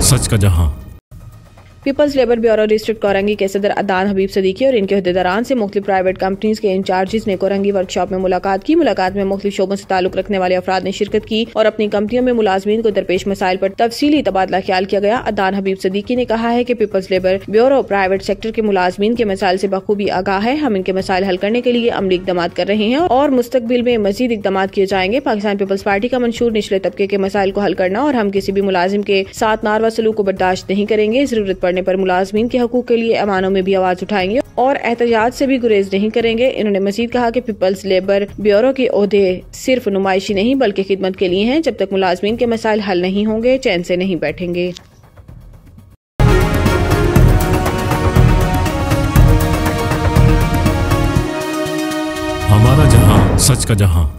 सच का जहां। Peoples labour bureau district Korangi के सदर अदनान हबीब सदीकी और इनके अहदेदारान से मुख्तलिफ प्राइवेट कंपनीज के इंचार्जेस ने कोरंगी वर्कशॉप में मुलाकात की। मुलाकात में मुख्तलिफ शोबों से ताल्लुक रखने वाले अफराद ने शिरकत की और अपनी कंपनियों में मुलाजमीन को दरपेश मसाइल पर तफसीली तबादला ख्याल किया गया। अदनान हबीब सदीकी ने कहा है कि peoples labour bureau private sector के मुलाजमीन के मसाइल से बखूबी आगाह है। हम इनके मसाइल हल करने के लिए अमली इकदाम कर रहे हैं और मुस्तकबिल में मजीद इकदाम किए जाएंगे। पाकिस्तान पीपल्स पार्टी का मंशूर निचले तबके के मसाइल को हल करना और हम किसी भी मुलाजिम के साथ नारवा सलूक को बर्दाश्त नहीं करेंगे। जरूरत पड़ने पर मुलाजमीन के हकूक के लिए अमानों में भी आवाज उठाएंगे और एहतजाज से भी गुरेज नहीं करेंगे। इन्होंने मजीद कहा कि पीपल्स लेबर ब्यूरो के ओहदे सिर्फ नुमाइशी नहीं बल्कि खिदमत के लिए हैं। जब तक मुलाजमीन के मसाइल हल नहीं होंगे चैन से नहीं बैठेंगे। हमारा जहां, सच का जहां।